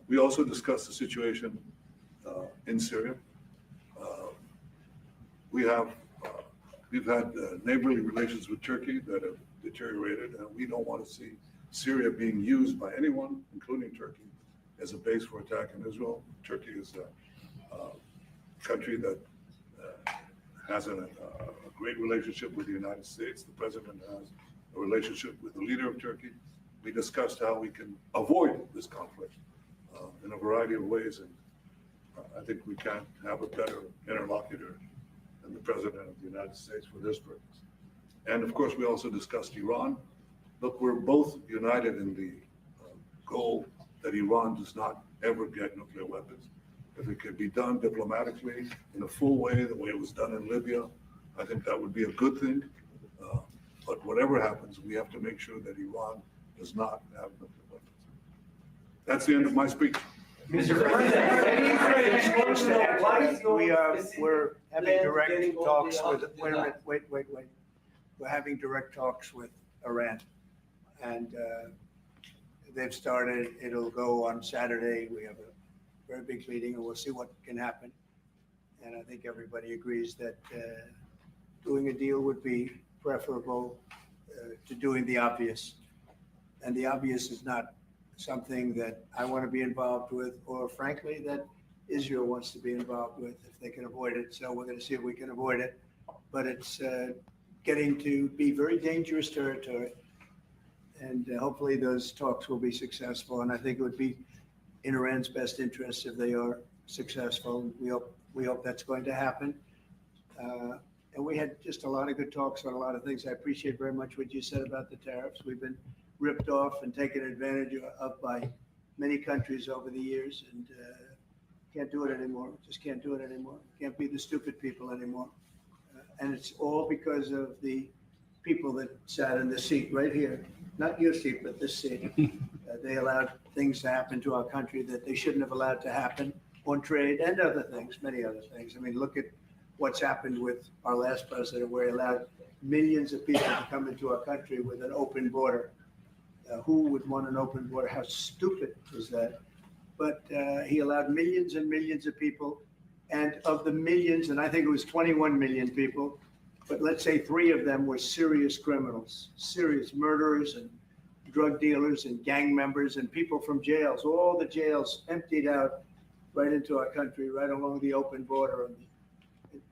We also discussed the situation in Syria. We've had neighborly relations with Turkey that have deteriorated, and we don't want to see Syria being used by anyone, including Turkey, as a base for attack in Israel. Turkey is a country that has a great relationship with the United States. The president has a relationship with the leader of Turkey. We discussed how we can avoid this conflict in a variety of ways, and I think we can't have a better interlocutor than the president of the United States for this purpose. And of course, we also discussed Iran. Look, we're both united in the goal that Iran does not ever get nuclear weapons. If it could be done diplomatically in a full way, the way it was done in Libya, I think that would be a good thing. But whatever happens, we have to make sure that Iran does not have nuclear weapons. That's the end of my speech. Mr. President, we're having direct talks with, wait. We're having direct talks with Iran. And they've started, it'll go on Saturday. We have a very big meeting and we'll see what can happen. And I think everybody agrees that doing a deal would be preferable to doing the obvious. And the obvious is not something that I want to be involved with, or frankly, that Israel wants to be involved with if they can avoid it. So we're going to see if we can avoid it. But it's getting to be very dangerous territory. And hopefully those talks will be successful. And I think it would be in Iran's best interest if they are successful. We hope that's going to happen. And we had just a lot of good talks on a lot of things. I appreciate very much what you said about the tariffs. We've been ripped off and taken advantage of by many countries over the years, and can't do it anymore. Just can't do it anymore. Can't be the stupid people anymore. And it's all because of the people that sat in the seat right here. Not your seat, but this seat. They allowed things to happen to our country that they shouldn't have allowed to happen on trade and other things, many other things. I mean, look at what's happened with our last president, where he allowed millions of people to come into our country with an open border. Who would want an open border? How stupid is that? But he allowed millions and millions of people, and of the millions, and I think it was 21 million people, but let's say 3 of them were serious criminals, serious murderers and drug dealers and gang members and people from jails. All the jails emptied out right into our country, right along the open border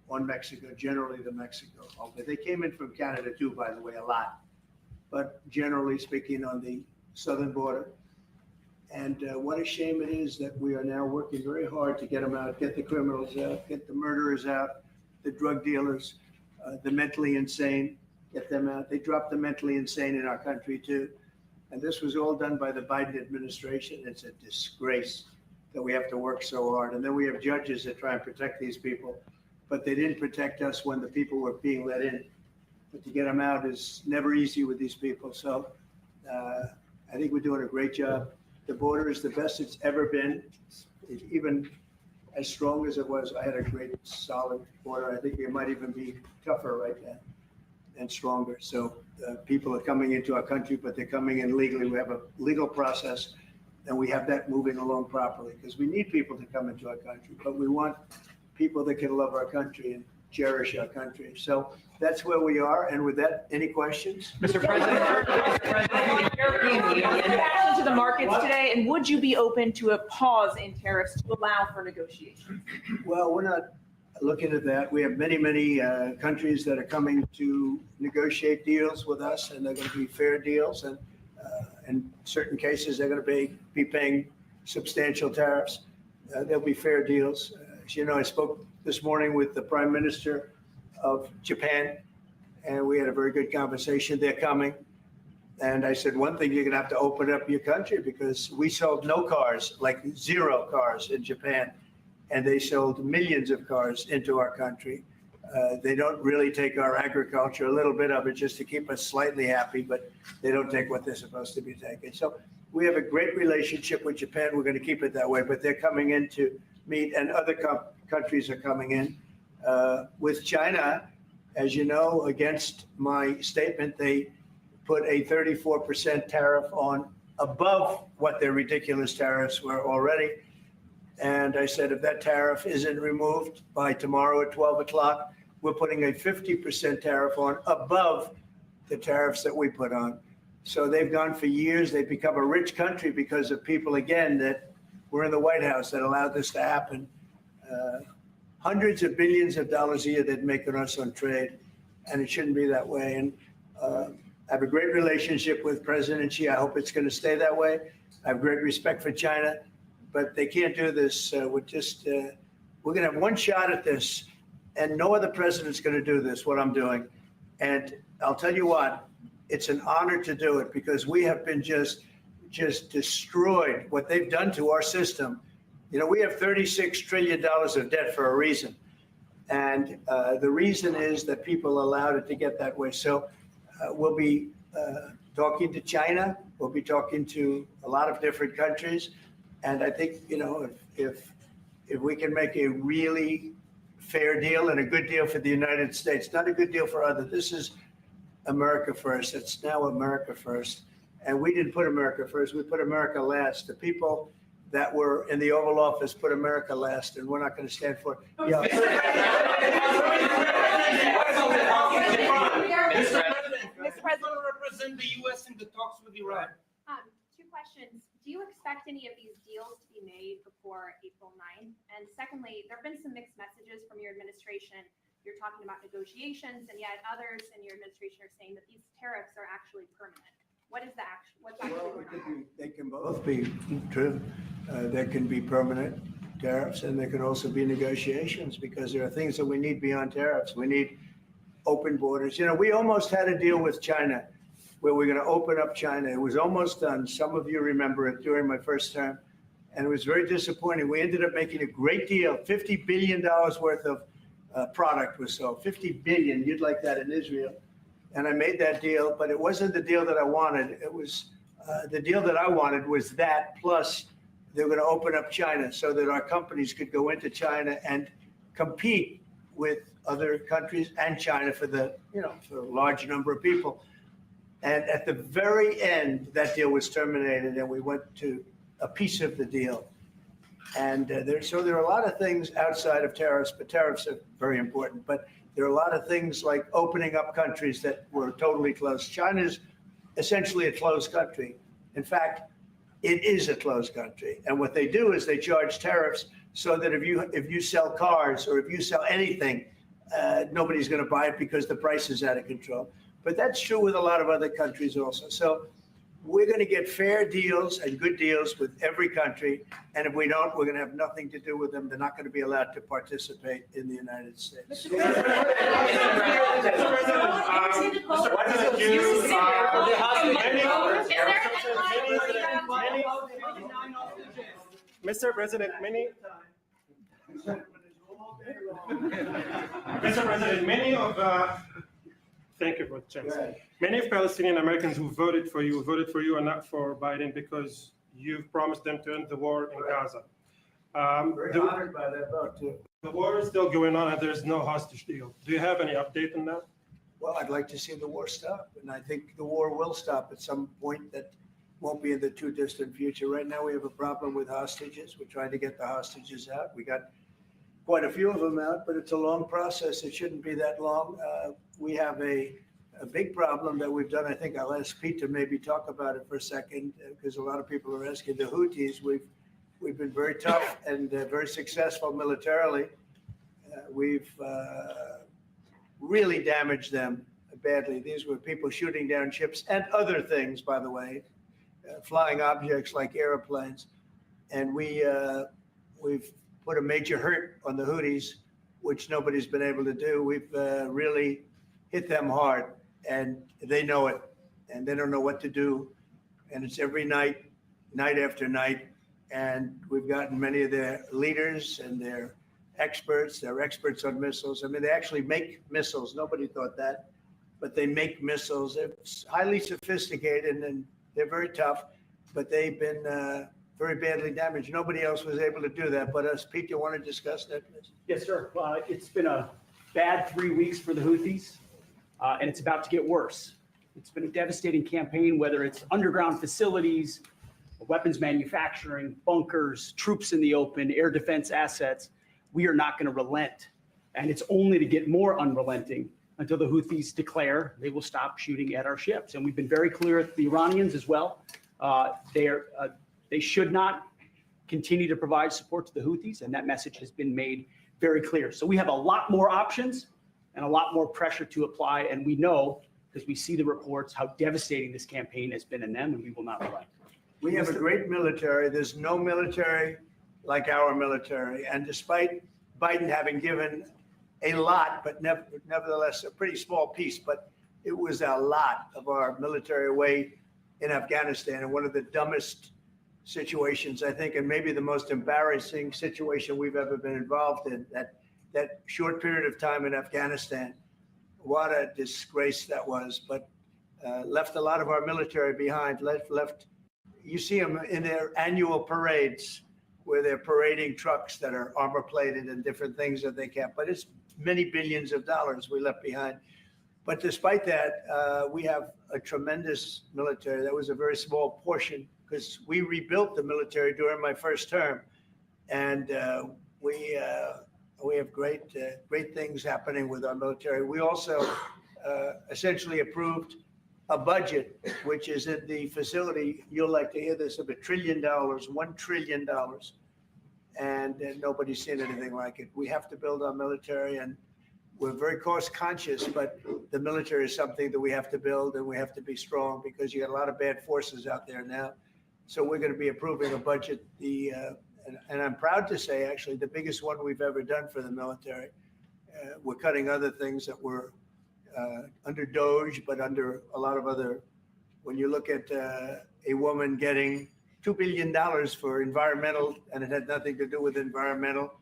on Mexico, generally the Mexico. They came in from Canada too, by the way, a lot. But generally speaking, on the southern border. And what a shame it is that we are now working very hard to get them out, get the criminals out, get the murderers out, the drug dealers, the mentally insane, get them out. They dropped the mentally insane in our country too. And this was all done by the Biden administration. It's a disgrace that we have to work so hard. And then we have judges that try and protect these people, but they didn't protect us when the people were being let in. But to get them out is never easy with these people. So I think we're doing a great job. The border is the best it's ever been. It's even as strong as it was. I had a great, solid border. I think it might even be tougher right now and stronger. So people are coming into our country, but they're coming in legally. We have a legal process, and we have that moving along properly because we need people to come into our country, but we want people that can love our country and cherish our country. So that's where we are. And with that, any questions? Mr. President, European Union back into the markets today, and would you be open to a pause in tariffs to allow for negotiations? Well, we're not looking at that. We have many, many countries that are coming to negotiate deals with us, and they're going to be fair deals. And in certain cases, they're going to be paying substantial tariffs. There'll be fair deals. As you know, I spoke this morning with the Prime Minister of Japan, and we had a very good conversation. They're coming. And I said, one thing, you're going to have to open up your country because we sold no cars, like 0 cars in Japan, and they sold millions of cars into our country. They don't really take our agriculture, a little bit of it just to keep us slightly happy, but they don't take what they're supposed to be taking. So we have a great relationship with Japan. We're going to keep it that way, but they're coming in to meet, and other countries are coming in. With China, as you know, against my statement, they put a 34% tariff on above what their ridiculous tariffs were already. And I said, if that tariff isn't removed by tomorrow at 12 o'clock, we're putting a 50% tariff on above the tariffs that we put on. So they've gone for years. They've become a rich country because of people, again, that were in the White House that allowed this to happen. Hundreds of billions of dollars a year they'd make on us on trade, and it shouldn't be that way. And I have a great relationship with President Xi. I hope it's going to stay that way. I have great respect for China, but they can't do this. We're going to have one shot at this, and no other president's going to do this, what I'm doing. And I'll tell you what, it's an honor to do it because we have been just destroyed what they've done to our system. You know, we have $36 trillion of debt for a reason. And the reason is that people allowed it to get that way. So we'll be talking to China. We'll be talking to a lot of different countries. And I think, you know, if we can make a really fair deal and a good deal for the United States, not a good deal for others. This is America first. It's now America first. And we didn't put America first. We put America last. The people that were in the Oval Office put America last, and we're not going to stand for it. Yeah. Mr. President, represent the U.S. in the talks with Iran. Two questions. Do you expect any of these deals to be made before April 9th? And secondly, there have been some mixed messages from your administration. You're talking about negotiations, and yet others in your administration are saying that these tariffs are actually permanent. What is the action? What's actually going on? They can both be true. There can be permanent tariffs, and there can also be negotiations because there are things that we need beyond tariffs. We need open borders. You know, we almost had a deal with China where we're going to open up China. It was almost done. Some of you remember it during my first term, and it was very disappointing. We ended up making a great deal. $50 billion worth of product was sold. $50 billion. You'd like that in Israel. And I made that deal, but it wasn't the deal that I wanted. It was the deal that I wanted was that plus they're going to open up China so that our companies could go into China and compete with other countries and China for the, you know, for a large number of people. And at the very end, that deal was terminated, and we went to a piece of the deal. And so there are a lot of things outside of tariffs, but tariffs are very important. But there are a lot of things like opening up countries that were totally closed. China's essentially a closed country. In fact, it is a closed country. And what they do is they charge tariffs so that if you sell cars or if you sell anything, nobody's going to buy it because the price is out of control. But that's true with a lot of other countries also. So we're going to get fair deals and good deals with every country. And if we don't, we're going to have nothing to do with them. They're not going to be allowed to participate in the United States. Mr. President, many of thank you for the chance. Many of Palestinian Americans who voted for you and not for Biden because you've promised them to end the war in Gaza. Very honored by that vote, too. The war is still going on and there's no hostage deal. Do you have any update on that? Well, I'd like to see the war stop, and I think the war will stop at some point that won't be in the too distant future. Right now, we have a problem with hostages. We're trying to get the hostages out. We got quite a few of them out, but it's a long process. It shouldn't be that long. We have a big problem that we've done. I think I'll ask Pete to maybe talk about it for a second, because a lot of people are asking the Houthis. We've been very tough and very successful militarily. We've really damaged them badly. These were people shooting down ships and other things, by the way, flying objects like airplanes. And we've put a major hurt on the Houthis, which nobody's been able to do. We've really hit them hard, and they know it, and they don't know what to do. And it's every night, night after night. And we've gotten many of their leaders and their experts. They're experts on missiles. I mean, they actually make missiles. Nobody thought that, but they make missiles. They're highly sophisticated, and they're very tough, but they've been very badly damaged. Nobody else was able to do that but us. Pete, you want to discuss that, please? Yes, sir. It's been a bad 3 weeks for the Houthis, and it's about to get worse. It's been a devastating campaign, whether it's underground facilities, weapons manufacturing, bunkers, troops in the open, air defense assets. We are not going to relent. And it's only to get more unrelenting until the Houthis declare they will stop shooting at our ships. And we've been very clear with the Iranians as well. They should not continue to provide support to the Houthis, and that message has been made very clear. So we have a lot more options and a lot more pressure to apply, and we know, because we see the reports, how devastating this campaign has been in them, and we will not relent. We have a great military. There's no military like our military. And despite Biden having given a lot, but nevertheless a pretty small piece, but it was a lot of our military away in Afghanistan. And one of the dumbest situations, I think, and maybe the most embarrassing situation we've ever been involved in, that short period of time in Afghanistan. What a disgrace that was, but left a lot of our military behind, left. You see them in their annual parades where they're parading trucks that are armor plated and different things that they can't, but it's many billions of dollars we left behind. But despite that, we have a tremendous military. That was a very small portion because we rebuilt the military during my first term. And we have great things happening with our military. We also essentially approved a budget, which is in the facility, you'll like to hear this, of $1 trillion, $1 trillion. And nobody's seen anything like it. We have to build our military, and we're very cost conscious, but the military is something that we have to build, and we have to be strong because you got a lot of bad forces out there now. So we're going to be approving a budget, and I'm proud to say, actually, the biggest one we've ever done for the military. We're cutting other things that were under DOGE, but under a lot of other, when you look at a woman getting $2 billion for environmental, and it had nothing to do with environmental,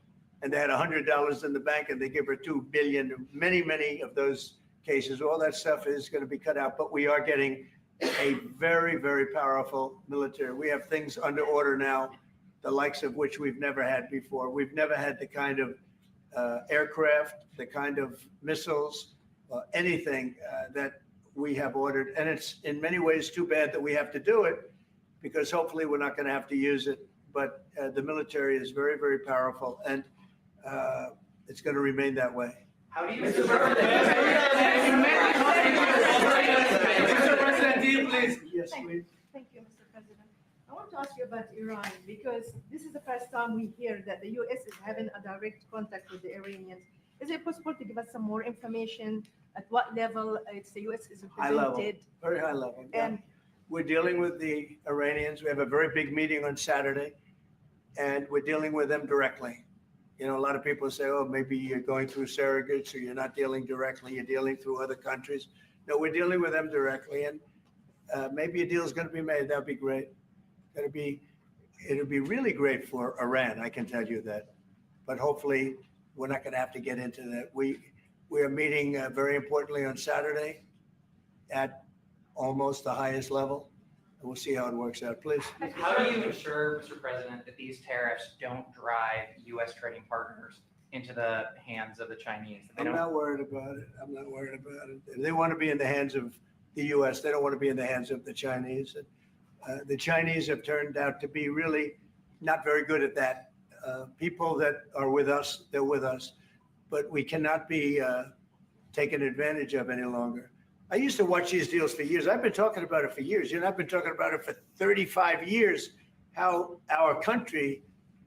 and they had $100 in the bank and they give her $2 billion, many of those cases, all that stuff is going to be cut out, but we are getting a very, very powerful military. We have things under order now, the likes of which we've never had before. We've never had the kind of aircraft, the kind of missiles, anything that we have ordered. And it's in many ways too bad that we have to do it because hopefully we're not going to have to use it. But the military is very, very powerful, and it's going to remain that way. How do you? Mr. President, please. Yes, please. Thank you, Mr. President. I want to ask you about Iran because this is the first time we hear that the U.S. is having a direct contact with the Iranians. Is it possible to give us some more information at what level the U.S. is High level, represented? very high level. Yeah. And We're dealing with the Iranians. We have a very big meeting on Saturday, and we're dealing with them directly. You know, a lot of people say, oh, maybe you're going through surrogates or you're not dealing directly, you're dealing through other countries. No, we're dealing with them directly, and maybe a deal is going to be made. That'd be great. It'll be really great for Iran, I can tell you that. But hopefully, we're not going to have to get into that. We are meeting very importantly on Saturday at almost the highest level. And we'll see how it works out. Please. How do you ensure, Mr. President, that these tariffs don't drive U.S. trading partners into the hands of the Chinese? That they I'm don't- not worried about it. I'm not worried about it. If they want to be in the hands of the U.S., they don't want to be in the hands of the Chinese. The Chinese have turned out to be really not very good at that. People that are with us, they're with us. But we cannot be taken advantage of any longer. I used to watch these deals for years. I've been talking about it for years. You know, I've been talking about it for 35 years, how our country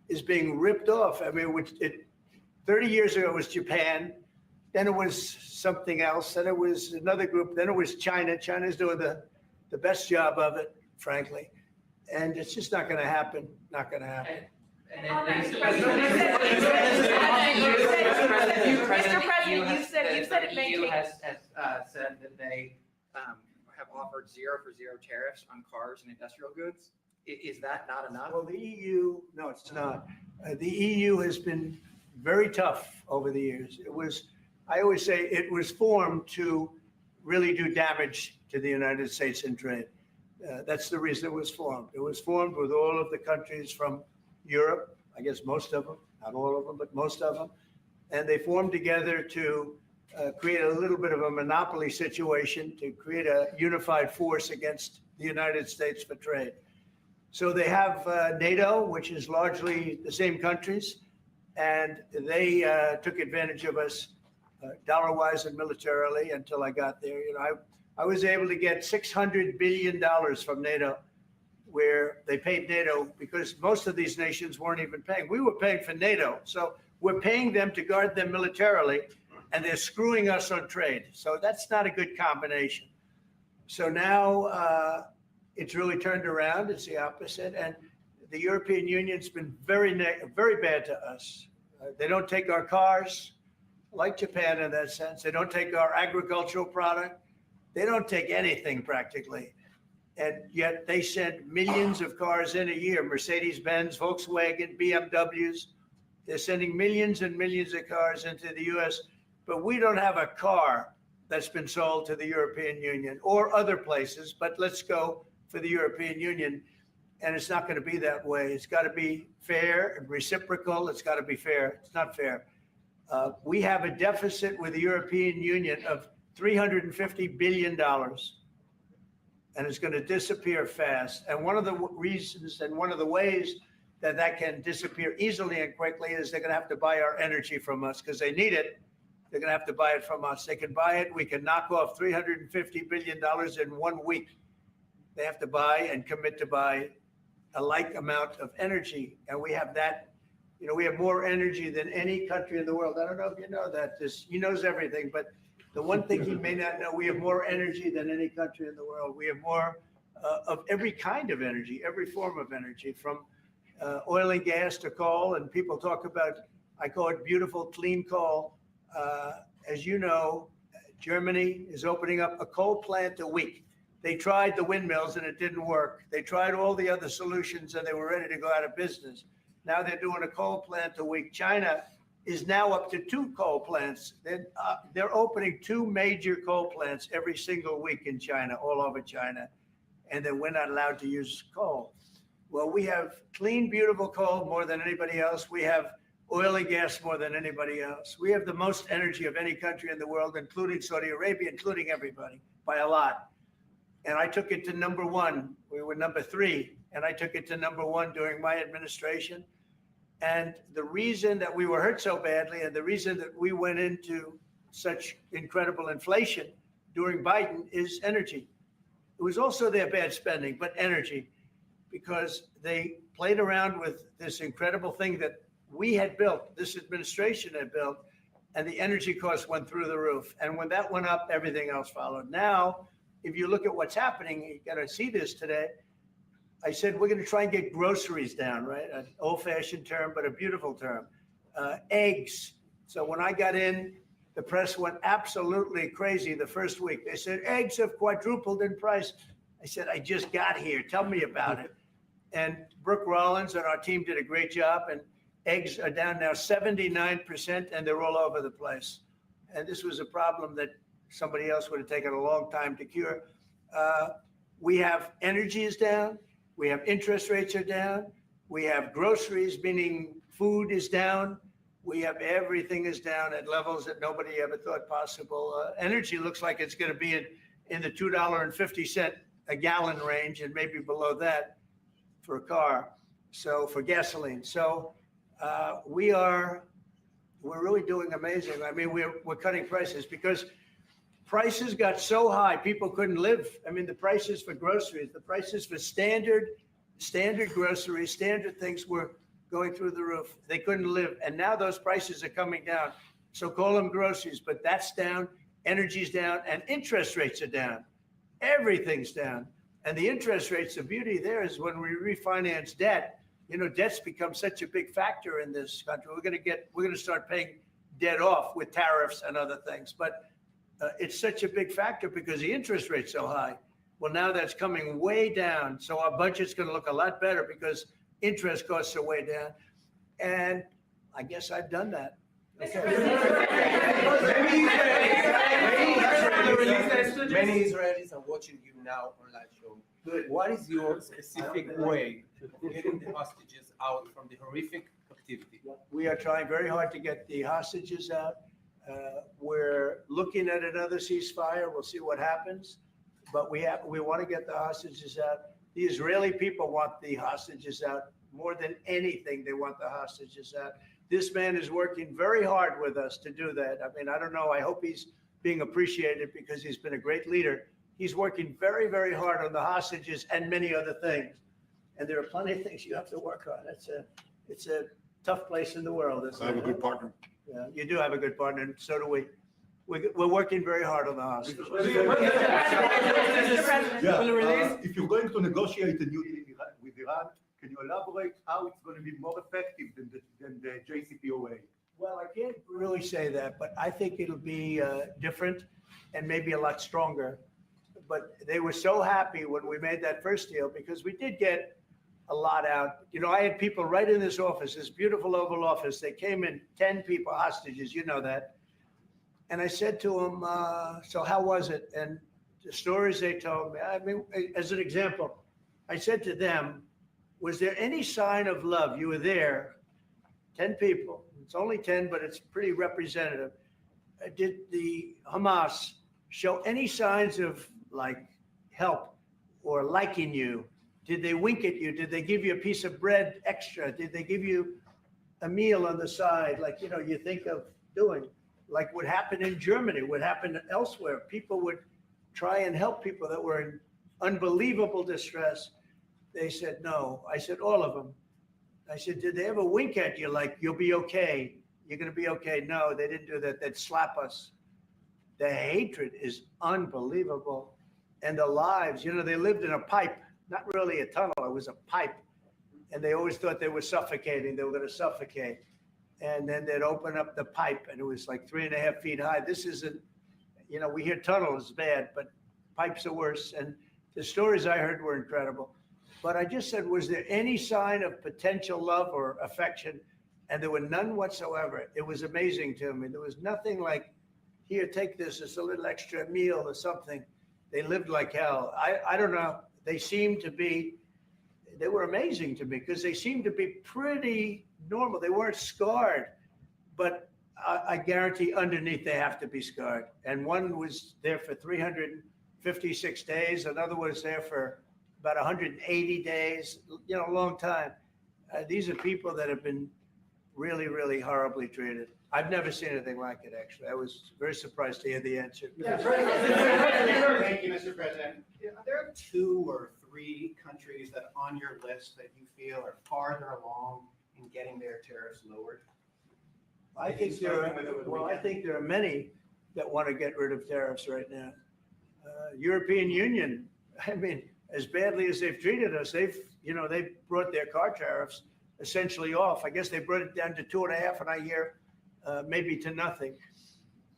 is being ripped off. I mean, 30 years ago it was Japan, then it was something else, then it was another group, then it was China. China's doing the best job of it, frankly. And it's just not going to happen, not going to happen. And then, Mr. President, you said it may EU take. has said that they have offered zero for zero tariffs on cars and industrial goods. Is that not enough? Well, the EU, no, it's not. The EU has been very tough over the years. I always say it was formed to really do damage to the United States in trade. That's the reason it was formed. It was formed with all of the countries from Europe, I guess most of them, not all of them, but most of them. And they formed together to create a little bit of a monopoly situation to create a unified force against the United States for trade. So they have NATO, which is largely the same countries, and they took advantage of us dollar-wise and militarily until I got there. You know, I was able to get $600 billion from NATO, where they paid NATO because most of these nations weren't even paying. We were paying for NATO. So we're paying them to guard them militarily, and they're screwing us on trade. So that's not a good combination. So now it's really turned around. It's the opposite. And the European Union's been very bad to us. They don't take our cars, like Japan in that sense. They don't take our agricultural product. They don't take anything practically. And yet they send millions of cars in a year, Mercedes-Benz, Volkswagen, BMWs. They're sending millions and millions of cars into the US, but we don't have a car that's been sold to the European Union or other places, but let's go for the European Union. And it's not going to be that way. It's got to be fair and reciprocal. It's got to be fair. It's not fair. We have a deficit with the European Union of $350 billion. And it's going to disappear fast. And one of the reasons and one of the ways that that can disappear easily and quickly is they're going to have to buy our energy from us because they need it. They're going to have to buy it from us. They can buy it. We can knock off $350 billion in 1 week. They have to buy and commit to buy a like amount of energy. And we have that, you know, we have more energy than any country in the world. I don't know if you know that. He knows everything, but the one thing he may not know, we have more energy than any country in the world. We have more of every kind of energy, every form of energy, from oil and gas to coal. And people talk about, I call it beautiful, clean coal. As you know, Germany is opening up a coal plant a week. They tried the windmills and it didn't work. They tried all the other solutions and they were ready to go out of business. Now they're doing a coal plant a week. China is now up to 2 coal plants. They're opening 2 major coal plants every single week in China, all over China. And then we're not allowed to use coal. Well, we have clean, beautiful coal more than anybody else. We have oil and gas more than anybody else. We have the most energy of any country in the world, including Saudi Arabia, including everybody, by a lot. And I took it to number 1. We were number 3, and I took it to number 1 during my administration. And the reason that we were hurt so badly and the reason that we went into such incredible inflation during Biden is energy. It was also their bad spending, but energy, because they played around with this incredible thing that we had built, this administration had built, and the energy costs went through the roof. And when that went up, everything else followed. Now, if you look at what's happening, you got to see this today. I said, we're going to try and get groceries down, right? An old-fashioned term, but a beautiful term. Eggs. So when I got in, the press went absolutely crazy the first week. They said, eggs have quadrupled in price. I said, I just got here. Tell me about it. And Brooke Rollins and our team did a great job. And eggs are down now 79%, and they're all over the place. And this was a problem that somebody else would have taken a long time to cure. We have energy is down. We have interest rates are down. We have groceries, meaning food is down. We have everything is down at levels that nobody ever thought possible. Energy looks like it's going to be in the $2.50 a gallon range and maybe below that for a car. So for gasoline. So we're really doing amazing. I mean, we're cutting prices because prices got so high, people couldn't live. I mean, the prices for groceries, the prices for standard groceries, standard things were going through the roof. They couldn't live. And now those prices are coming down. So call them groceries, but that's down, energy's down, and interest rates are down. Everything's down. And the interest rates, the beauty there is when we refinance debt, you know, debt's become such a big factor in this country. We're going to start paying debt off with tariffs and other things. But it's such a big factor because the interest rate's so high. Well, now that's coming way down. So our budget's going to look a lot better because interest costs are way down. And I guess I've done that. Many Israelis are watching you now on live show. What is your specific way of getting the hostages out from the horrific captivity? We are trying very hard to get the hostages out. We're looking at another ceasefire. We'll see what happens. But we want to get the hostages out. The Israeli people want the hostages out more than anything. They want the hostages out. This man is working very hard with us to do that. I mean, I don't know. I hope he's being appreciated because he's been a great leader. He's working very, very hard on the hostages and many other things. And there are plenty of things you have to work on. It's a tough place in the world. I have a good partner. Yeah, you do have a good partner, and so do we. We're working very hard on the hostages. If you're going to negotiate a new deal with Iran, can you elaborate how it's going to be more effective than the JCPOA? Well, I can't really say that, but I think it'll be different and maybe a lot stronger. But they were so happy when we made that first deal because we did get a lot out. You know, I had people right in this office, this beautiful Oval Office. They came in, 10 people, hostages, you know that. And I said to them, so how was it? And the stories they told me, I mean, as an example, I said to them, was there any sign of love? You were there, 10 people. It's only 10, but it's pretty representative. Did the Hamas show any signs of like help or liking you? Did they wink at you? Did they give you a piece of bread extra? Did they give you a meal on the side? Like, you know, you think of doing, like what happened in Germany, what happened elsewhere. People would try and help people that were in unbelievable distress. They said, no. I said, all of them. I said, did they ever wink at you like, you'll be okay? You're going to be okay? No, they didn't do that. They'd slap us. The hatred is unbelievable. And the lives, you know, they lived in a pipe, not really a tunnel. It was a pipe. And they always thought they were suffocating. They were going to suffocate. And then they'd open up the pipe and it was like 3.5 feet high. This isn't, you know, we hear tunnels bad, but pipes are worse. And the stories I heard were incredible. But I just said, was there any sign of potential love or affection? And there were none whatsoever. It was amazing to me. There was nothing like, here, take this, it's a little extra meal or something. They lived like hell. I don't know. They seemed to be, they were amazing to me because they seemed to be pretty normal. They weren't scarred, but I guarantee underneath they have to be scarred. And one was there for 356 days. Another was there for about 180 days, you know, a long time. These are people that have been really, really horribly treated. I've never seen anything like it, actually. I was very surprised to hear the answer. Thank you, Mr. President. Are there 2 or 3 countries that are on your list that you feel are farther along in getting their tariffs lowered? I think there are many that want to get rid of tariffs right now. European Union, I mean, as badly as they've treated us, they've brought their car tariffs essentially off. I guess they brought it down to 2.5, and I hear maybe to nothing.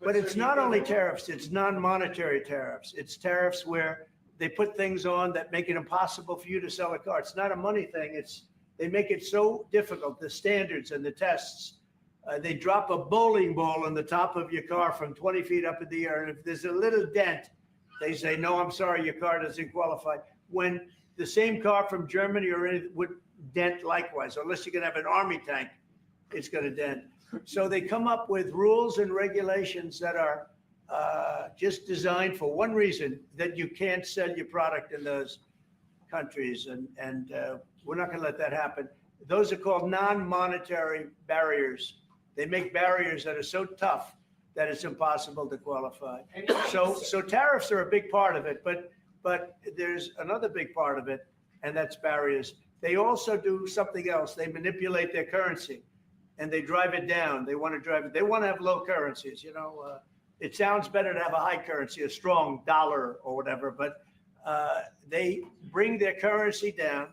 But it's not only tariffs, it's non-monetary tariffs. It's tariffs where they put things on that make it impossible for you to sell a car. It's not a money thing. They make it so difficult, the standards and the tests. They drop a bowling ball on the top of your car from 20 feet up in the air. And if there's a little dent, they say, no, I'm sorry, your car doesn't qualify. When the same car from Germany or anything would dent likewise, unless you can have an army tank, it's going to dent. So they come up with rules and regulations that are just designed for one reason, that you can't sell your product in those countries. And we're not going to let that happen. Those are called non-monetary barriers. They make barriers that are so tough that it's impossible to qualify. So tariffs are a big part of it, but there's another big part of it, and that's barriers. They also do something else. They manipulate their currency, and they drive it down. They want to have low currencies. You know, it sounds better to have a high currency, a strong dollar or whatever, but they bring their currency down.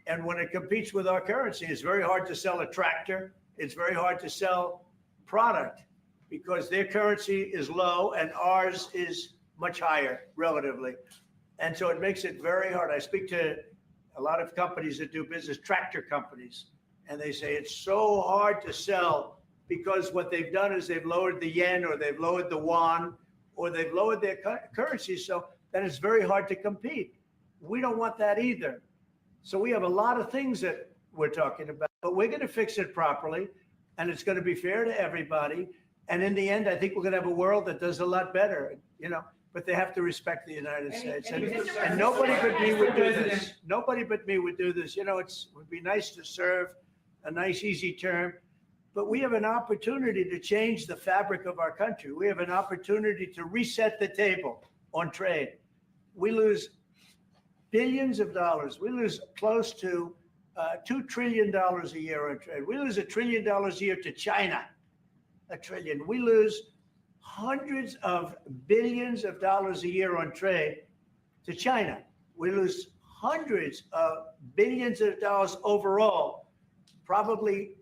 And when it competes with our currency, it's very hard to sell a tractor. It's very hard to sell product because their currency is low and ours is much higher relatively. And so it makes it very hard. I speak to a lot of companies that do business, tractor companies, and they say it's so hard to sell because what they've done is they've lowered the yen or they've lowered the yuan or they've lowered their currency, so that it's very hard to compete. We don't want that either. So we have a lot of things that we're talking about, but we're going to fix it properly, and it's going to be fair to everybody. And in the end, I think we're going to have a world that does a lot better, but they have to respect the United States. And nobody but me would do this. Nobody but me would do this. It would be nice to serve, a nice, easy term. But we have an opportunity to change the fabric of our country. We have an opportunity to reset the table on trade. We lose billions of dollars. We lose close to $2 trillion a year on trade. We lose $1 trillion a year to China, $1 trillion. We lose hundreds of billions of dollars a year on trade to China. We lose hundreds of billions of dollars overall, probably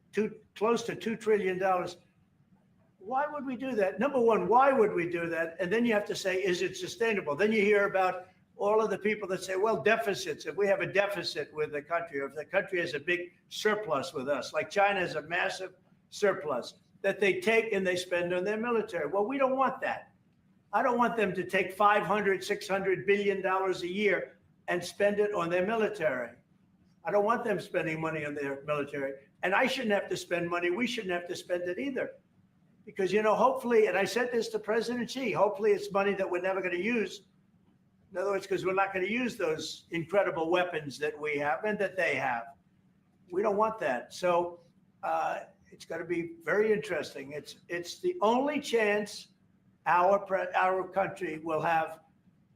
close to $2 trillion. Why would we do that? Number one, why would we do that? And then you have to say, is it sustainable? Then you hear about all of the people that say, well, deficits. If we have a deficit with the country, or if the country has a big surplus with us, like China has a massive surplus that they take and they spend on their military. Well, we don't want that. I don't want them to take $500, $600 billion a year and spend it on their military. I don't want them spending money on their military. And I shouldn't have to spend money. We shouldn't have to spend it either. Because, hopefully, and I said this to President Xi, hopefully it's money that we're never going to use. In other words, because we're not going to use those incredible weapons that we have and that they have. We don't want that. So it's going to be very interesting. It's the only chance our country will have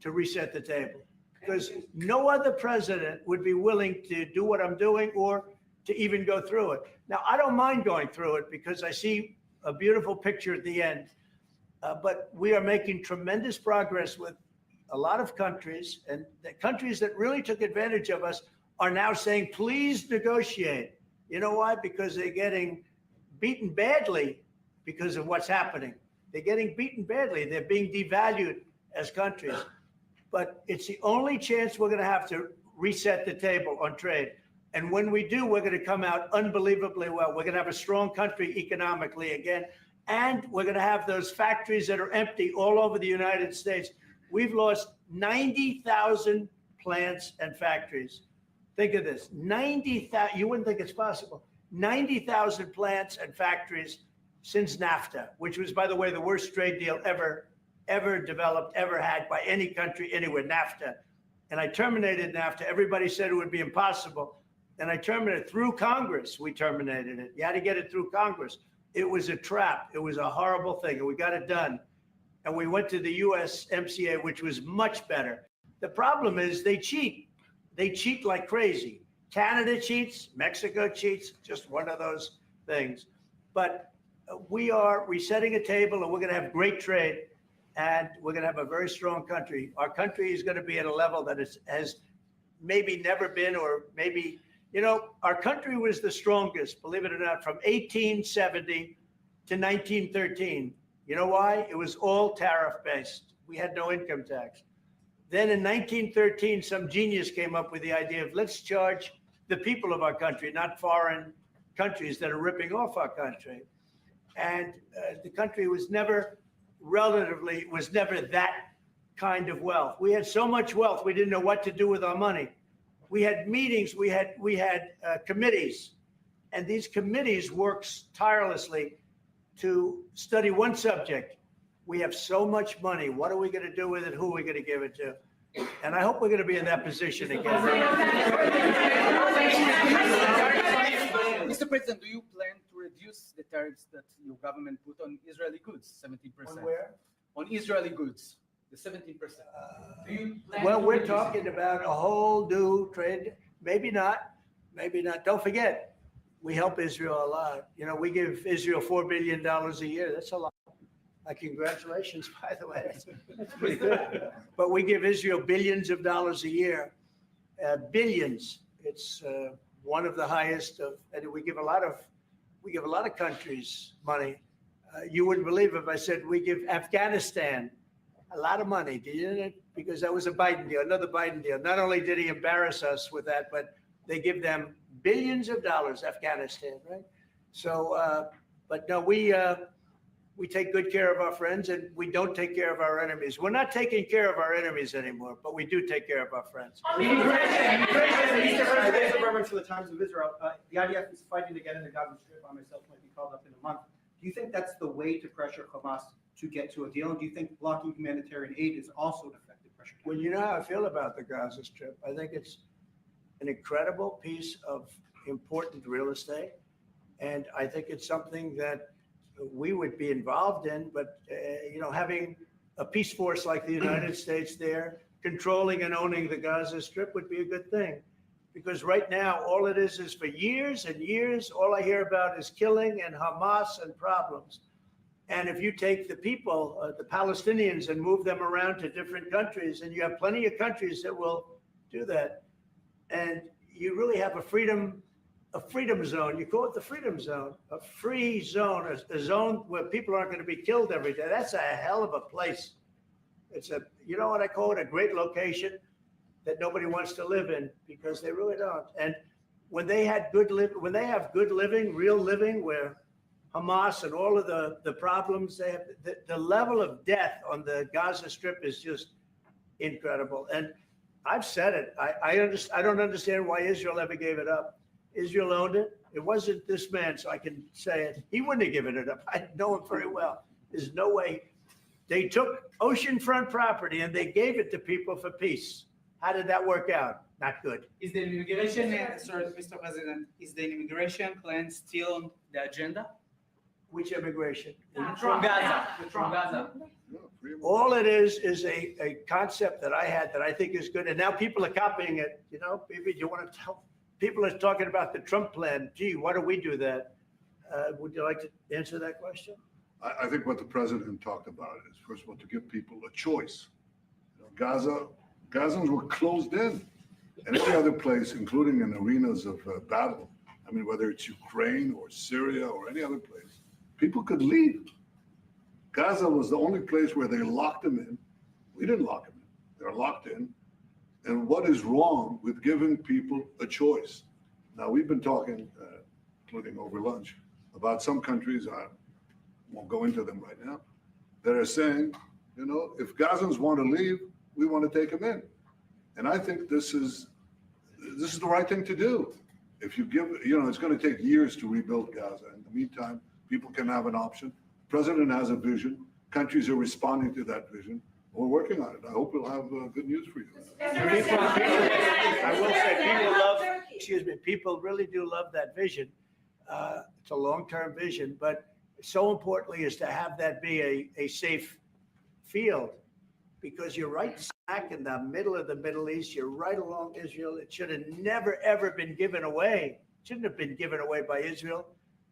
to reset the table. Because no other president would be willing to do what I'm doing or to even go through it. Now, I don't mind going through it because I see a beautiful picture at the end. But we are making tremendous progress with a lot of countries, and the countries that really took advantage of us are now saying, please negotiate. You know why? Because they're getting beaten badly because of what's happening. They're getting beaten badly. They're being devalued as countries. But it's the only chance we're going to have to reset the table on trade. And when we do, we're going to come out unbelievably well. We're going to have a strong country economically again. And we're going to have those factories that are empty all over the United States. We've lost 90,000 plants and factories. Think of this, 90,000, you wouldn't think it's possible. 90,000 plants and factories since NAFTA, which was, by the way, the worst trade deal ever developed, ever had by any country anywhere, NAFTA. And I terminated NAFTA. Everybody said it would be impossible. And I terminated it through Congress. We terminated it. You had to get it through Congress. It was a trap. It was a horrible thing. And we got it done. And we went to the USMCA, which was much better. The problem is they cheat. They cheat like crazy. Canada cheats. Mexico cheats. Just one of those things. But we are resetting a table, and we're going to have great trade. And we're going to have a very strong country. Our country is going to be at a level that has maybe never been, or maybe, our country was the strongest, believe it or not, from 1870 to 1913. You know why? It was all tariff-based. We had no income tax. Then in 1913, some genius came up with the idea of let's charge the people of our country, not foreign countries that are ripping off our country. And the country was never that kind of wealth. We had so much wealth, we didn't know what to do with our money. We had meetings, we had committees, and these committees worked tirelessly to study one subject. We have so much money. What are we going to do with it? Who are we going to give it to? And I hope we're going to be in that position again. Mr. President, do you plan to reduce the tariffs that your government put on Israeli goods, 17%? On where? On Israeli goods, the 17%. Do you plan Well, to we're reduce it? talking about a whole new trade. Maybe not. Maybe not. Don't forget, we help Israel a lot. We give Israel $4 billion a year. That's a lot. Congratulations, by the way. That's pretty good. But we give Israel billions of dollars a year. Billions. It's one of the highest of, and we give a lot of countries money. You wouldn't believe if I said we give Afghanistan a lot of money, didn't it? Because that was a Biden deal, another Biden deal. Not only did he embarrass us with that, but they give them billions of dollars, Afghanistan, right? So, but no, we take good care of our friends, and we don't take care of our enemies. We're not taking care of our enemies anymore, but we do take care of our friends. Reference to the Times of Israel. The IDF is fighting to get in the Gaza Strip. I myself might be called up in a month. Do you think that's the way to pressure Hamas to get to a deal? And do you think blocking humanitarian aid is also an effective pressure tactic? Well, you know how I feel about the Gaza Strip. I think it's an incredible piece of important real estate. And I think it's something that we would be involved in, but, having a peace force like the United States there, controlling and owning the Gaza Strip would be a good thing. Because right now, all it is for years and years, all I hear about is killing and Hamas and problems. And if you take the people, the Palestinians, and move them around to different countries, and you have plenty of countries that will do that, and you really have a freedom zone. You call it the freedom zone, a free zone, a zone where people aren't going to be killed every day. That's a hell of a place. It's you know what I call it, a great location that nobody wants to live in, because they really don't. And when they have good living, real living, where Hamas and all of the problems they have, the level of death on the Gaza Strip is just incredible. And I've said it. I don't understand why Israel ever gave it up. Israel owned it. It wasn't this man, so I can say it. He wouldn't have given it up. I know him very well. There's no way. They took oceanfront property and they gave it to people for peace. How did that work out? Not good. Is the immigration, sorry, Mr. President, is the immigration plan still on the agenda? Which immigration? From Gaza, from Gaza. All it is a concept that I had that I think is good. And now people are copying it. Maybe you want to tell, people are talking about the Trump plan. Gee, why don't we do that? Would you like to answer that question? I think what the president talked about is, first of all, to give people a choice. Gazans were closed in, and every other place, including in arenas of battle. I mean, whether it's Ukraine or Syria or any other place, people could leave. Gaza was the only place where they locked them in. We didn't lock them in. They're locked in. And what is wrong with giving people a choice? Now, we've been talking, including over lunch, about some countries, I won't go into them right now, that are saying, if Gazans want to leave, we want to take them in. And I think this is the right thing to do. If you give, it's going to take years to rebuild Gaza. In the meantime, people can have an option. The president has a vision. Countries are responding to that vision. We're working on it. I hope we'll have good news for you. I will say people really do love that vision. It's a long-term vision, but so importantly is to have that be a safe field, because you're right smack in the middle of the Middle East. You're right along Israel. It should have never, ever been given away. It shouldn't have been given away by Israel.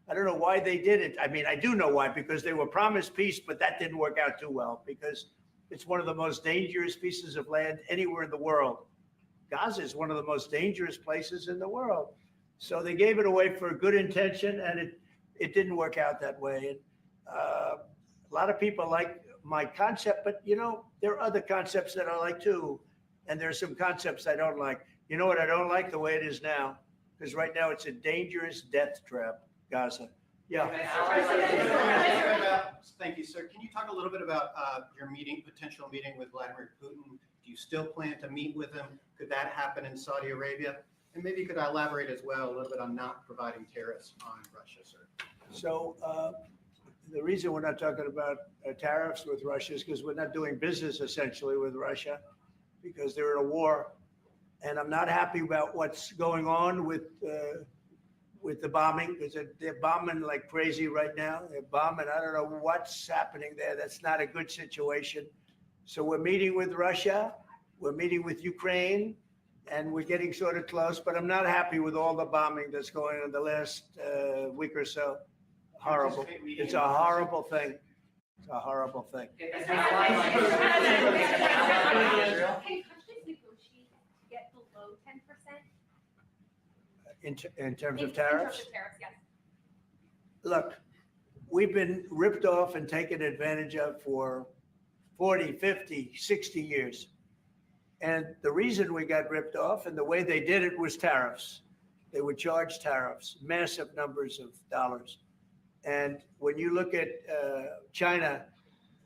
I don't know why they did it. I mean, I do know why, because they were promised peace, but that didn't work out too well, because it's one of the most dangerous pieces of land anywhere in the world. Gaza is one of the most dangerous places in the world. So they gave it away for a good intention, and it didn't work out that way. And a lot of people like my concept, but there are other concepts that I like too. And there are some concepts I don't like. You know what I don't like? The way it is now. Because right now it's a dangerous death trap, Gaza. Yeah. Thank you, sir. Can you talk a little bit about your potential meeting with Vladimir Putin? Do you still plan to meet with him? Could that happen in Saudi Arabia? And maybe you could elaborate as well a little bit on not providing tariffs on Russia, sir. So the reason we're not talking about tariffs with Russia is because we're not doing business essentially with Russia, because they're in a war. And I'm not happy about what's going on with the bombing, because they're bombing like crazy right now. They're bombing. I don't know what's happening there. That's not a good situation. So we're meeting with Russia. We're meeting with Ukraine. And we're getting sort of close, but I'm not happy with all the bombing that's going on the last week or so. Horrible. It's a horrible thing. It's a horrible thing. Can countries negotiate to get below 10%? In terms of In tariffs? terms of tariffs, yes. Look, we've been ripped off and taken advantage of for 40, 50, 60 years. And the reason we got ripped off and the way they did it was tariffs. They would charge tariffs, massive numbers of dollars. And when you look at China,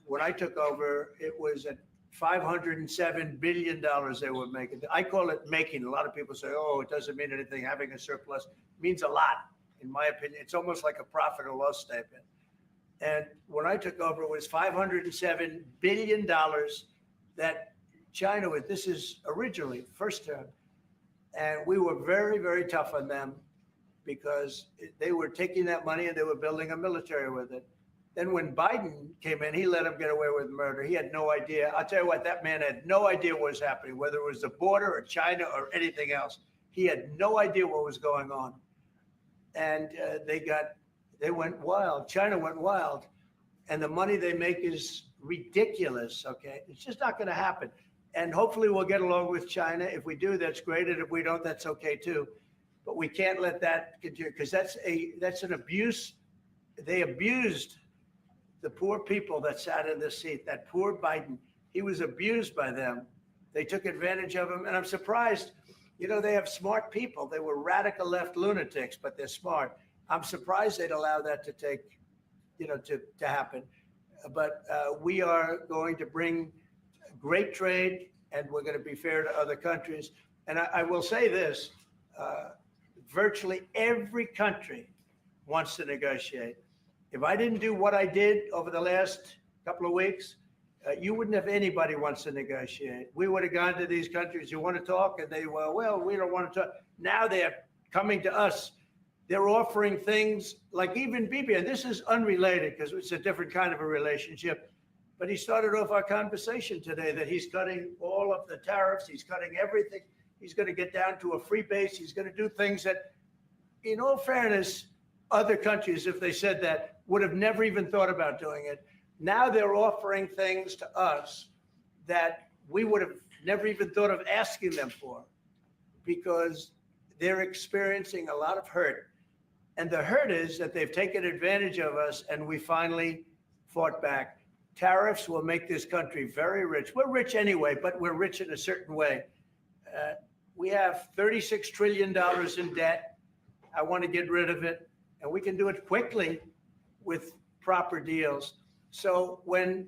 when I took over, it was at $507 billion they were making. I call it making. A lot of people say, oh, it doesn't mean anything. Having a surplus means a lot, in my opinion. It's almost like a profit or loss statement. And when I took over, it was $507 billion that China was, this is originally, first term. And we were very, very tough on them because they were taking that money and they were building a military with it. Then when Biden came in, he let them get away with murder. He had no idea. I'll tell you what, that man had no idea what was happening, whether it was the border or China or anything else. He had no idea what was going on. And they went wild. China went wild. And the money they make is ridiculous, okay? It's just not going to happen. And hopefully we'll get along with China. If we do, that's great. And if we don't, that's okay too. But we can't let that continue because that's an abuse. They abused the poor people that sat in this seat. That poor Biden, he was abused by them. They took advantage of him. And I'm surprised, you know, they have smart people. They were radical left lunatics, but they're smart. I'm surprised they'd allow that to take, you know, to happen. But we are going to bring great trade, and we're going to be fair to other countries. And I will say this, virtually every country wants to negotiate. If I didn't do what I did over the last couple of weeks, you wouldn't have anybody wants to negotiate. We would have gone to these countries, you want to talk? And they, well, we don't want to talk. Now they're coming to us. They're offering things like even Bibi, and this is unrelated because it's a different kind of a relationship. But he started off our conversation today that he's cutting all of the tariffs. He's cutting everything. He's going to get down to a free base. He's going to do things that, in all fairness, other countries, if they said that, would have never even thought about doing it. Now they're offering things to us that we would have never even thought of asking them for because they're experiencing a lot of hurt. And the hurt is that they've taken advantage of us and we finally fought back. Tariffs will make this country very rich. We're rich anyway, but we're rich in a certain way. We have $36 trillion in debt. I want to get rid of it. And we can do it quickly with proper deals. So when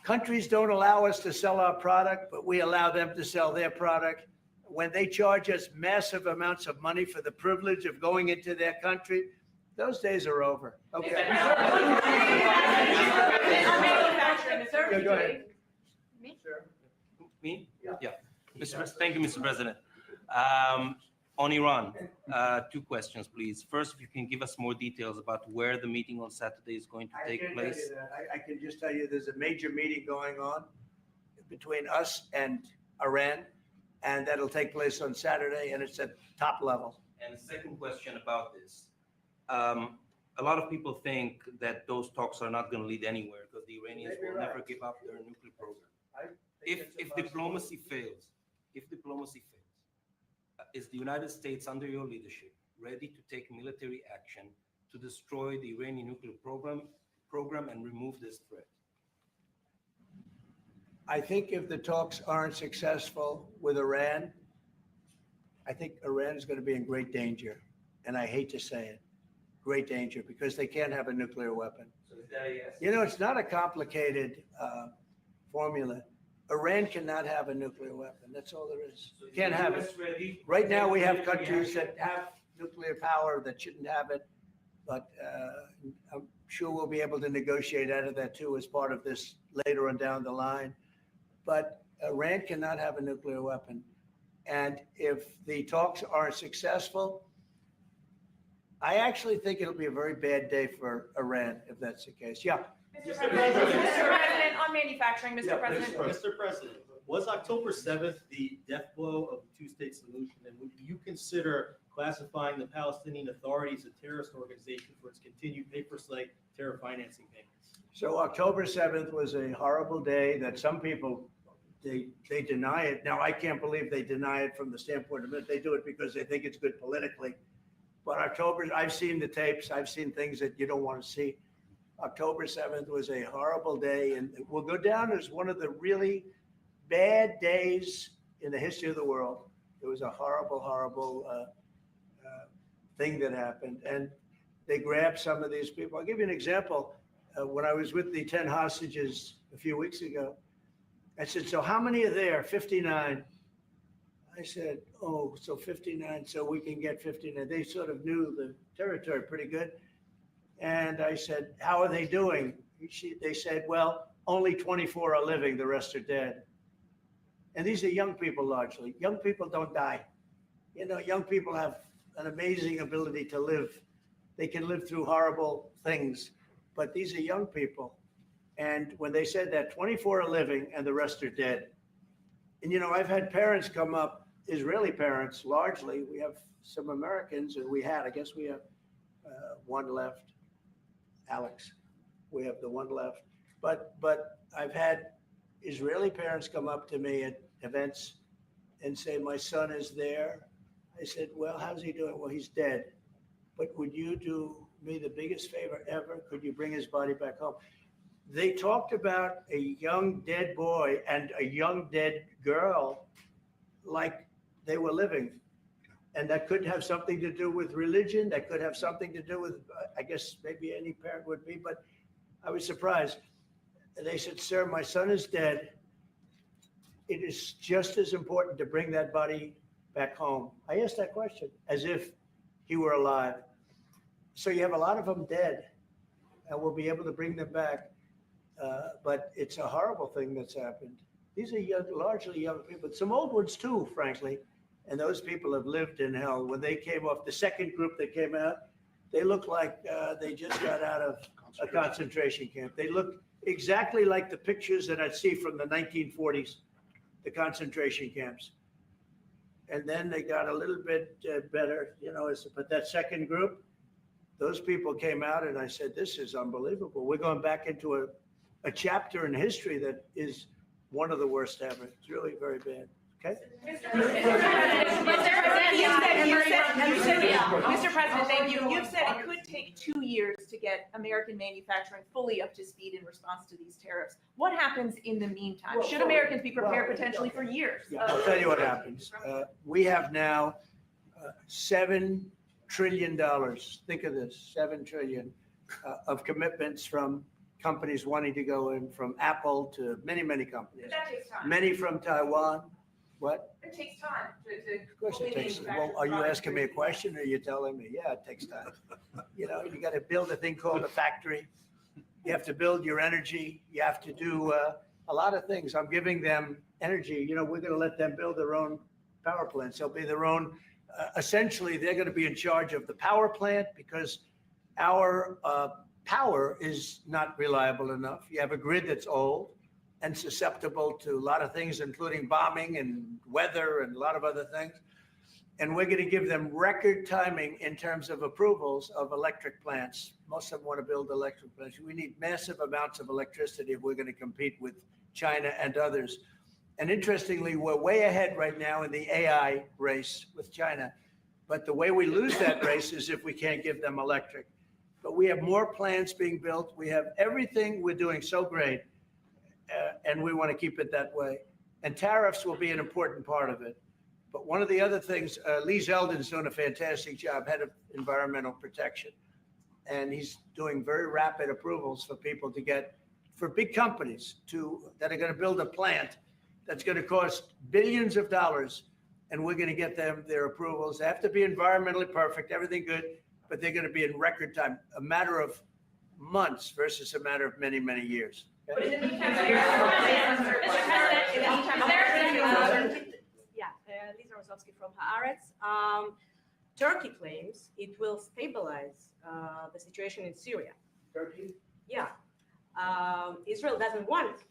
countries don't allow us to sell our product, but we allow them to sell their product, when they charge us massive amounts of money for the privilege of going into their country, those days are over. Okay. Yeah, go ahead. Me? Yeah. Thank you, Mr. President. On Iran, two questions, please. First, if you can give us more details about where the meeting on Saturday is going to take place. I can just tell you there's a major meeting going on between us and Iran, and that'll take place on Saturday, and it's at top level. And the second question about this. A lot of people think that those talks are not going to lead anywhere because the Iranians will never give up their nuclear program. If diplomacy fails, is the United States under your leadership ready to take military action to destroy the Iranian nuclear program and remove this threat? I think if the talks aren't successful with Iran, I think Iran is going to be in great danger. And I hate to say it, great danger, because they can't have a nuclear weapon. So is that a yes? You know, it's not a complicated formula. Iran cannot have a nuclear weapon. That's all there is. So is Can't the have US it. ready? Right now, we have Military countries action? that have nuclear power that shouldn't have it. But I'm sure we'll be able to negotiate out of that too as part of this later on down the line. But Iran cannot have a nuclear weapon. And if the talks are successful, I actually think it'll be a very bad day for Iran if that's the case. Yeah. Mr. President, on manufacturing, Mr. President. Mr. President, was October 7th the death blow of the two-state solution? And would you consider classifying the Palestinian Authority as a terrorist organization for its continued paper-slate terror financing payments? So October 7th was a horrible day that some people, they deny it. Now, I can't believe they deny it from the standpoint of it. They do it because they think it's good politically. But October, I've seen the tapes. I've seen things that you don't want to see. October 7th was a horrible day, and it will go down as one of the really bad days in the history of the world. It was a horrible, horrible thing that happened. And they grabbed some of these people. I'll give you an example. When I was with the 10 hostages a few weeks ago, I said, so how many are there? 59. I said, oh, so 59, so we can get 59. They sort of knew the territory pretty good. And I said, how are they doing? They said, well, only 24 are living, the rest are dead. And these are young people largely. Young people don't die. You know, young people have an amazing ability to live. They can live through horrible things, but these are young people. And when they said that 24 are living and the rest are dead. And, you know, I've had parents come up, Israeli parents, largely. We have some Americans, and I guess we have one left, Alex. We have the one left. But I've had Israeli parents come up to me at events and say, my son is there. I said, well, how's he doing? Well, he's dead. But would you do me the biggest favor ever? Could you bring his body back home? They talked about a young dead boy and a young dead girl like they were living. And that could have something to do with religion. That could have something to do with, I guess maybe any parent would be, but I was surprised. They said, sir, my son is dead. It is just as important to bring that body back home. I asked that question as if he were alive. So you have a lot of them dead, and we'll be able to bring them back. But it's a horrible thing that's happened. These are young, largely young people, some old ones too, frankly. And those people have lived in hell. When they came off, the second group that came out, they looked like they just got out of a concentration camp. They looked exactly like the pictures that I'd see from the 1940s, the concentration camps. And then they got a little bit better, you know, but that second group, those people came out and I said, this is unbelievable. We're going back into a chapter in history that is one of the worst ever. It's really very bad. Okay? Mr. President, thank you. You've said it could take 2 years to get American manufacturing fully up to speed in response to these tariffs. What happens in the meantime? Should Americans be prepared potentially for years? Yeah, I'll tell you what happens. We have now $7 trillion. Think of this, $7 trillion of commitments from companies wanting to go in, from Apple to many, many companies. But that takes time. Many from Taiwan. What? It takes time to. Of course it takes. Well, are you asking me a question or are you telling me? Yeah, it takes time. You know, you got to build a thing called a factory. You have to build your energy. You have to do a lot of things. I'm giving them energy. You know, we're going to let them build their own power plants. They'll be their own. Essentially, they're going to be in charge of the power plant because our power is not reliable enough. You have a grid that's old and susceptible to a lot of things, including bombing and weather and a lot of other things. And we're going to give them record timing in terms of approvals of electric plants. Most of them want to build electric plants. We need massive amounts of electricity if we're going to compete with China and others. And interestingly, we're way ahead right now in the AI race with China. But the way we lose that race is if we can't give them electric. But we have more plants being built. We have everything. We're doing so great. And we want to keep it that way. And tariffs will be an important part of it. But one of the other things, Lee Zeldin's doing a fantastic job, head of environmental protection. And he's doing very rapid approvals for people to get, for big companies that are going to build a plant that's going to cost billions of dollars. And we're going to get them their approvals. They have to be environmentally perfect, everything good, but they're going to be in record time, a matter of months versus a matter of many, many years. But in the meantime, Lisa Rosowski from Haaretz. Turkey claims it will stabilize the situation in Syria. Turkey? Yeah. Israel doesn't want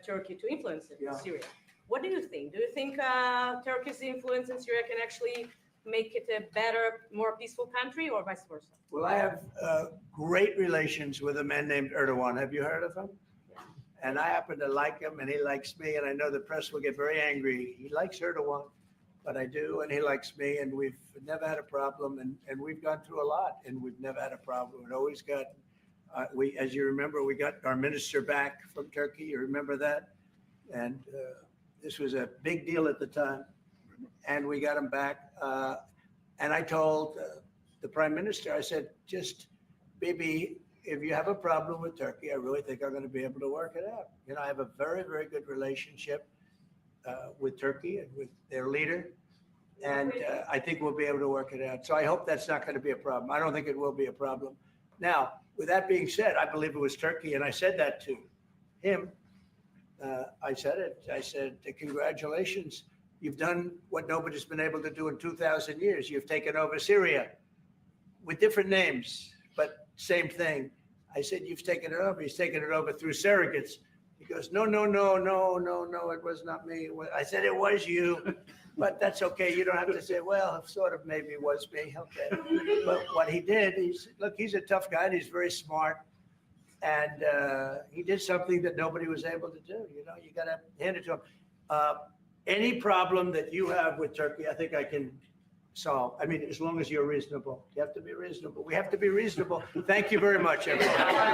Turkey to influence Syria. What do you think? Do you think Turkey's influence in Syria can actually make it a better, more peaceful country, or vice versa? Well, I have great relations with a man named Erdogan. Have you heard of him? Yeah. And I happen to like him, and he likes me, and I know the press will get very angry. He likes Erdogan, but I do, and he likes me, and we've never had a problem, and we've gone through a lot, and we've never had a problem. We've always got, as you remember, we got our minister back from Turkey. You remember that? And this was a big deal at the time. And we got him back. And I told the prime minister, I said, just, Bibi, if you have a problem with Turkey, I really think I'm going to be able to work it out. You know, I have a very, very good relationship with Turkey and with their leader. And I think we'll be able to work it out. So I hope that's not going to be a problem. I don't think it will be a problem. Now, with that being said, I believe it was Turkey, and I said that to him. I said it. I said, congratulations. You've done what nobody's been able to do in 2,000 years. You've taken over Syria with different names, but same thing. I said, you've taken it over. He's taken it over through surrogates. He goes, no, it was not me. I said, it was you, but that's okay. You don't have to say, well, sort of maybe it was me. Okay. But what he did, he's a tough guy and he's very smart. And he did something that nobody was able to do. You know, you got to hand it to him. Any problem that you have with Turkey, I think I can solve. I mean, as long as you're reasonable. You have to be reasonable. We have to be reasonable. Thank you very much, everyone. Thank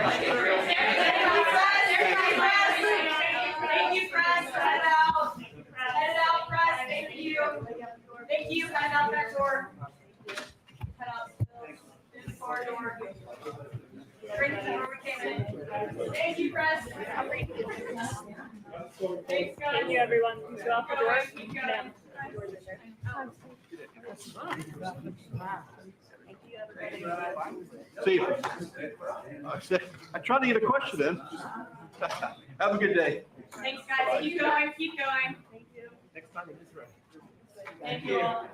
you, press. Head out. Head out, press. Thank you. Thank you. Head out that door. Head out. This corridor. Bring it to where we came in. Thank you, press. Thanks, guys. Thank you, everyone. Go out the door. Ma'am. See, I tried to get a question in. Have a good day. Thanks, guys. Keep going. Keep going. Thank you. Next time in Israel. Thank you all.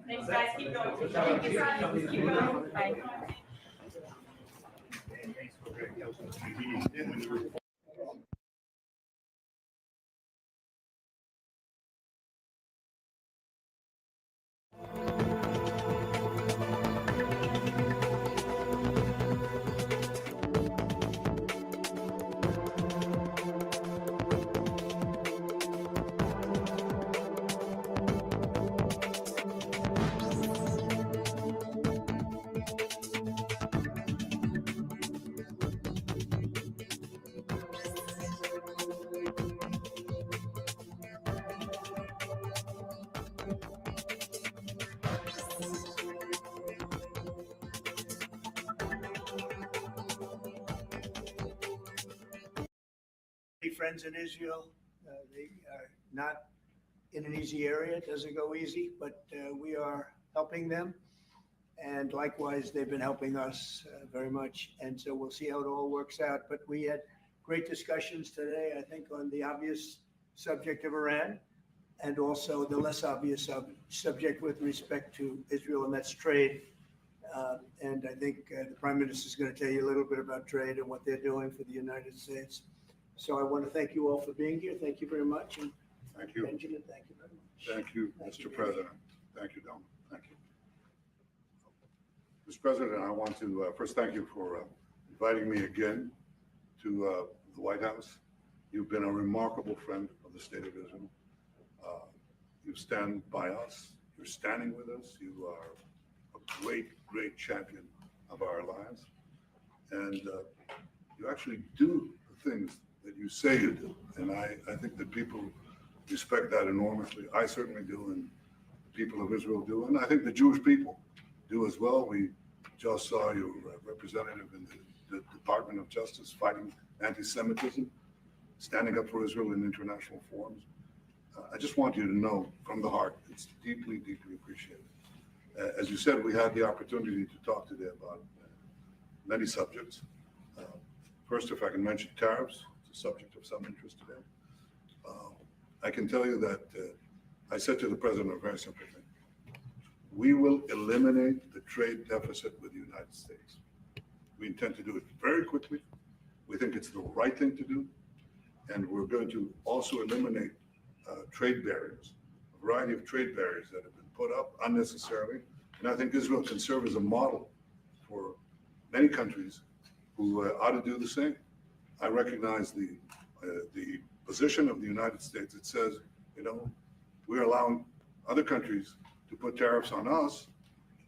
Thanks, guys. Keep going. Keep going. Bye. Friends in Israel. They are not in an easy area. It doesn't go easy, but we are helping them. And likewise, they've been helping us very much. And so we'll see how it all works out. But we had great discussions today, I think, on the obvious subject of Iran and also the less obvious subject with respect to Israel, and that's trade. And I think the Prime Minister is going to tell you a little bit about trade and what they're doing for the United States. So I want to thank you all for being here. Thank you very much. And Thank you. Benjamin, thank you very much. Thank you, Mr. President. Thank you, Don. Thank you. Mr. President, I want to first thank you for inviting me again to the White House. You've been a remarkable friend of the State of Israel. You stand by us. You're standing with us. You are a great, great champion of our alliance. And you actually do the things that you say you do. And I think that people respect that enormously. I certainly do, and the people of Israel do. And I think the Jewish people do as well. We just saw your representative in the Department of Justice fighting anti-Semitism, standing up for Israel in international forums. I just want you to know from the heart, it's deeply, deeply appreciated. As you said, we had the opportunity to talk today about many subjects. First, if I can mention tariffs, it's a subject of some interest today. I can tell you that I said to the President a very simple thing. We will eliminate the trade deficit with the United States. We intend to do it very quickly. We think it's the right thing to do. And we're going to also eliminate trade barriers, a variety of trade barriers that have been put up unnecessarily. And I think Israel can serve as a model for many countries who ought to do the same. I recognize the position of the United States. It says, you know, we're allowing other countries to put tariffs on us,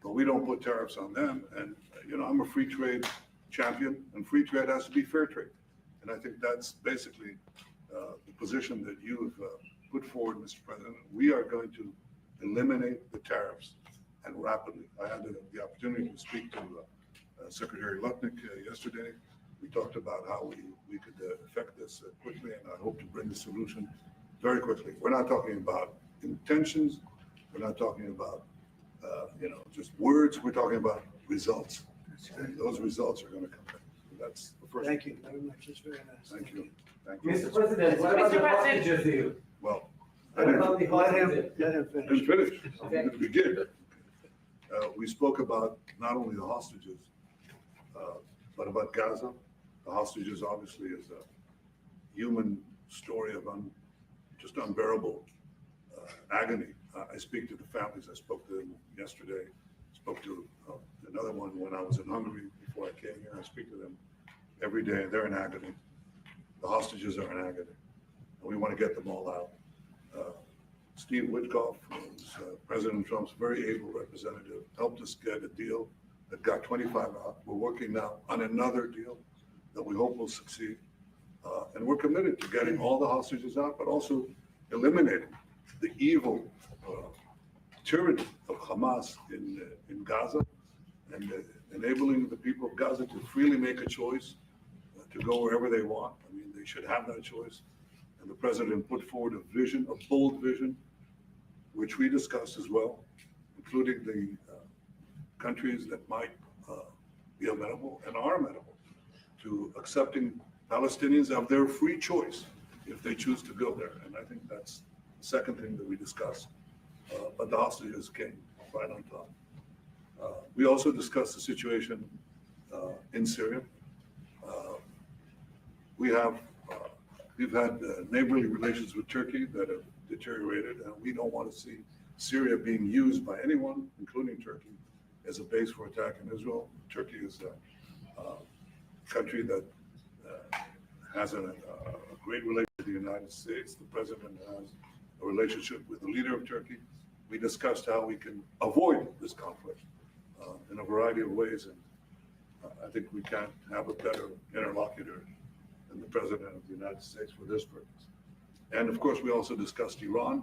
but we don't put tariffs on them. And, you know, I'm a free trade champion, and free trade has to be fair trade. And I think that's basically the position that you have put forward, Mr. President. We are going to eliminate the tariffs, and rapidly. I had the opportunity to speak to Secretary Lutnick yesterday. We talked about how we could affect this quickly, and I hope to bring the solution very quickly. We're not talking about intentions. We're not talking about just words. We're talking about results. And those results are going to come. That's the first. Thank you very much. That's very nice. Thank you. Thank you. Mr. President, what about the hostages deal? Well, I What didn't, about the hostages? Let him didn't finish. finish. I'm going to begin. We spoke about not only the hostages, but about Gaza. The hostages obviously is a human story of just unbearable agony. I speak to the families. I spoke to them yesterday. Spoke to another one when I was in Hungary before I came here. I speak to them every day. They're in agony. The hostages are in agony. And we want to get them all out. Steve Witkoff, who's President Trump's very able representative, helped us get a deal that got 25 out. We're working now on another deal that we hope will succeed. And we're committed to getting all the hostages out, but also eliminating the evil tyranny of Hamas in Gaza and enabling the people of Gaza to freely make a choice to go wherever they want. I mean, they should have that choice. And the president put forward a vision, a bold vision, which we discussed as well, including the countries that might be amenable and are amenable to accepting Palestinians of their free choice if they choose to go there. And I think that's the second thing that we discussed. But the hostages came right on top. We also discussed the situation in Syria. We've had neighborly relations with Turkey that have deteriorated, and we don't want to see Syria being used by anyone, including Turkey, as a base for attacking Israel. Turkey is a country that has a great relationship with the United States. The president has a relationship with the leader of Turkey. We discussed how we can avoid this conflict in a variety of ways, and I think we can't have a better interlocutor than the president of the United States for this purpose. And of course, we also discussed Iran.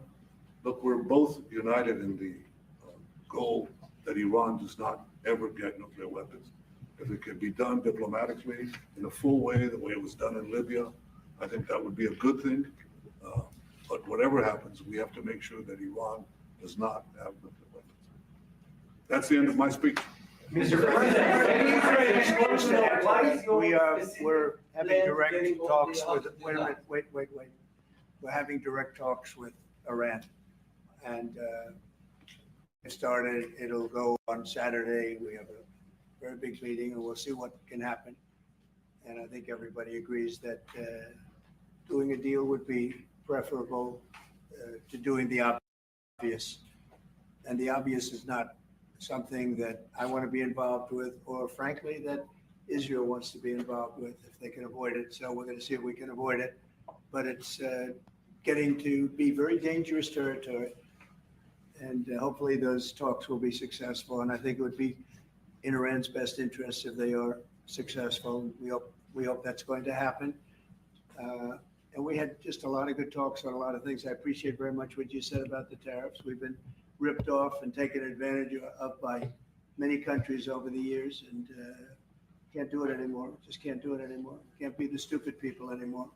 Look, we're both united in the goal that Iran does not ever get nuclear weapons. If it can be done diplomatically in a full way, the way it was done in Libya, I think that would be a good thing. But whatever happens, we have to make sure that Iran does not have nuclear weapons. That's the end of my speech. Mr. President, what is your We're having plan direct getting all talks the with, hostages wait a minute, out? wait. We're having direct talks with Iran. And it started, it'll go on Saturday. We have a very big meeting and we'll see what can happen. And I think everybody agrees that doing a deal would be preferable to doing the obvious. And the obvious is not something that I want to be involved with, or frankly, that Israel wants to be involved with if they can avoid it. So we're going to see if we can avoid it. But it's getting to be very dangerous territory. And hopefully those talks will be successful. And I think it would be in Iran's best interest if they are successful. We hope that's going to happen. And we had just a lot of good talks on a lot of things. I appreciate very much what you said about the tariffs. We've been ripped off and taken advantage of by many countries over the years, and can't do it anymore. Just can't do it anymore. Can't be the stupid people anymore.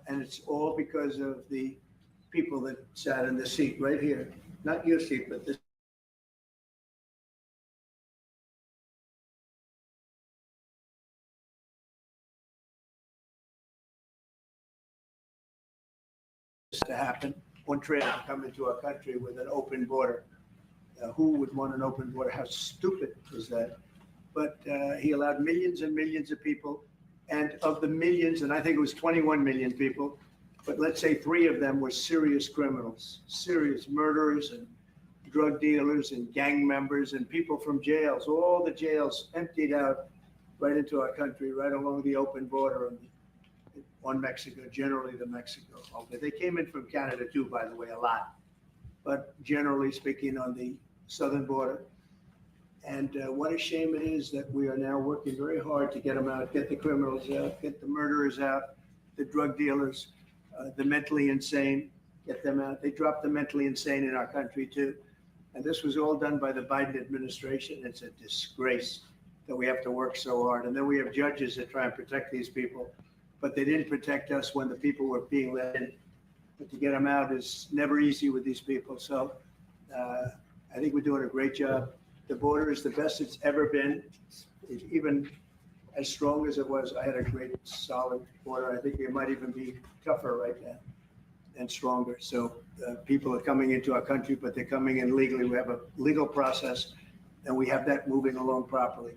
And it's all because of the people that sat in the seat right here. Not your seat, but this. To happen, one trader come into our country with an open border. Who would want an open border? How stupid is that? But he allowed millions and millions of people, and of the millions, and I think it was 21 million people, but let's say 3 of them were serious criminals, serious murderers and drug dealers and gang members and people from jails. All the jails emptied out right into our country, right along the open border on Mexico, generally to Mexico. Okay, they came in from Canada too, by the way, a lot, but generally speaking on the southern border. And what a shame it is that we are now working very hard to get them out, get the criminals out, get the murderers out, the drug dealers, the mentally insane, get them out. They dropped the mentally insane in our country too. And this was all done by the Biden administration. It's a disgrace that we have to work so hard. And then we have judges that try and protect these people, but they didn't protect us when the people were being let in. But to get them out is never easy with these people. So I think we're doing a great job. The border is the best it's ever been. It's even as strong as it was. I had a great, solid border. I think it might even be tougher right now and stronger. So people are coming into our country, but they're coming in legally. We have a legal process, and we have that moving along properly.